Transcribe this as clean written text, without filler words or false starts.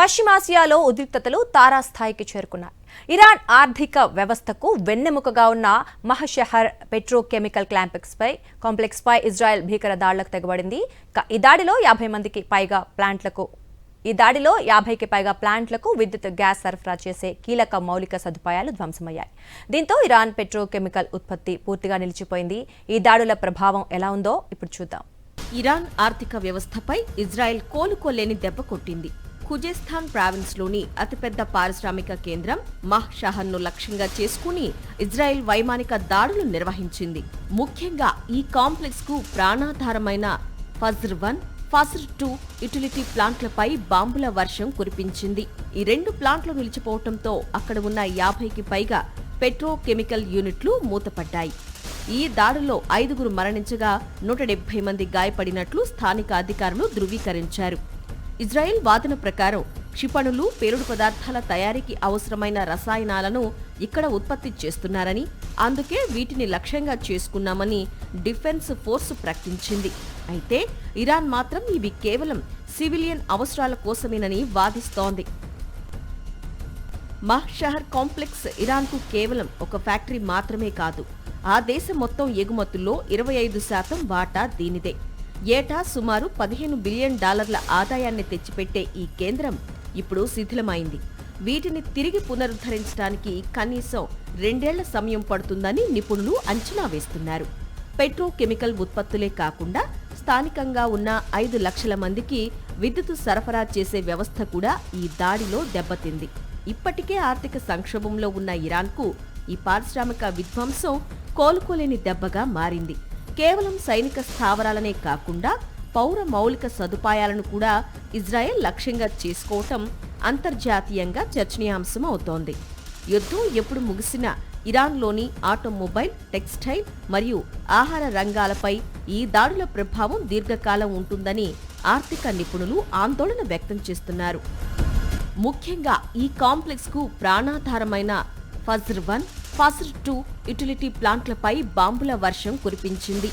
పశ్చిమాసియాలో ఉద్రిక్తతలు తారాస్థాయికి చేరుకున్నాయి. ఇరాన్ ఆర్థిక వ్యవస్థకు వెన్నెముకగా ఉన్న మహషహర్ పెట్రోకెమికల్ కాంప్లెక్స్ పై ఇజ్రాయెల్ భీకర దాడులకు తెగబడింది. ఈ దాడిలో 50కి పైగా ప్లాంట్లకు విద్యుత్ గ్యాస్ సరఫరా చేసే కీలక మౌలిక సదుపాయాలు ధ్వంసమయ్యాయి. దీంతో ఇరాన్ పెట్రోకెమికల్ ఉత్పత్తి పూర్తిగా నిలిచిపోయింది. ఈ దాడుల ప్రభావం ఎలా ఉందో ఇప్పుడు చూద్దాం. ఇరాన్ ఆర్థిక వ్యవస్థపై ఇజ్రాయెల్ కోలుకోలేని దెబ్బ కొట్టింది. ఖుజేస్తాన్ ప్రావిన్స్లోని అతిపెద్ద పారిశ్రామిక కేంద్రం మహషహర్ను లక్ష్యంగా చేసుకుని ఇజ్రాయెల్ వైమానిక దాడులు నిర్వహించింది. ముఖ్యంగా ఈ కాంప్లెక్స్కు ప్రాణాధారమైన ఫజ్ర్ 1, ఫజ్ర్ 2 యుటిలిటీ ప్లాంట్లపై బాంబుల వర్షం కురిపించింది. ఈ 2 ప్లాంట్లు నిలిచిపోవడంతో అక్కడ ఉన్న 50కి పైగా పెట్రోకెమికల్ యూనిట్లు మూతపడ్డాయి. ఈ దాడుల్లో 5 మరణించగా 170 మంది గాయపడినట్లు స్థానిక అధికారులు ధృవీకరించారు. ఇజ్రాయెల్ వాదన ప్రకారం క్షిపణులు, పేలుడు పదార్థాల తయారీకి అవసరమైన రసాయనాలను ఇక్కడ ఉత్పత్తి చేస్తున్నారని, అందుకే వీటిని లక్ష్యంగా చేసుకున్నామని డిఫెన్స్ ఫోర్స్ ప్రకటించింది. అయితే ఇరాన్ మాత్రం ఇవి కేవలం సివిలియన్ అవసరాల కోసమేనని వాదిస్తోంది. మహషహర్ కాంప్లెక్స్ ఇరాన్కు కేవలం ఒక ఫ్యాక్టరీ మాత్రమే కాదు, ఆ దేశం మొత్తం ఎగుమతుల్లో 25% వాటా దీనిదే. ఏటా సుమారు $15 బిలియన్ ఆదాయాన్ని తెచ్చిపెట్టే ఈ కేంద్రం ఇప్పుడు శిథిలమైంది. వీటిని తిరిగి పునరుద్ధరించడానికి కనీసం 2 ఏళ్ల సమయం పడుతుందని నిపుణులు అంచనా వేస్తున్నారు. పెట్రోకెమికల్ ఉత్పత్తులే కాకుండా స్థానికంగా ఉన్న 5 లక్షల మందికి విద్యుత్ సరఫరా చేసే వ్యవస్థ కూడా ఈ దాడిలో దెబ్బతింది. ఇప్పటికే ఆర్థిక సంక్షోభంలో ఉన్న ఇరాన్కు ఈ పారిశ్రామిక విధ్వంసం కోలుకోలేని దెబ్బగా మారింది. కేవలం సైనిక స్థావరాలనే కాకుండా పౌర మౌలిక సదుపాయాలను కూడా ఇజ్రాయెల్ లక్ష్యంగా చేసుకోవటం అంతర్జాతీయంగా చర్చనీయాంశం అవుతోంది. యుద్ధం ఎప్పుడు ముగిసినా ఇరాన్లోని ఆటోమొబైల్, టెక్స్టైల్ మరియు ఆహార రంగాలపై ఈ దాడుల ప్రభావం దీర్ఘకాలం ఉంటుందని ఆర్థిక నిపుణులు ఆందోళన వ్యక్తం చేస్తున్నారు. ముఖ్యంగా ఈ కాంప్లెక్స్కు ప్రాణాధారమైన ఫజ్ర్ 1, ఫజ్ర్ 2 యుటిలిటీ ప్లాంట్లపై బాంబుల వర్షం కురిపించింది.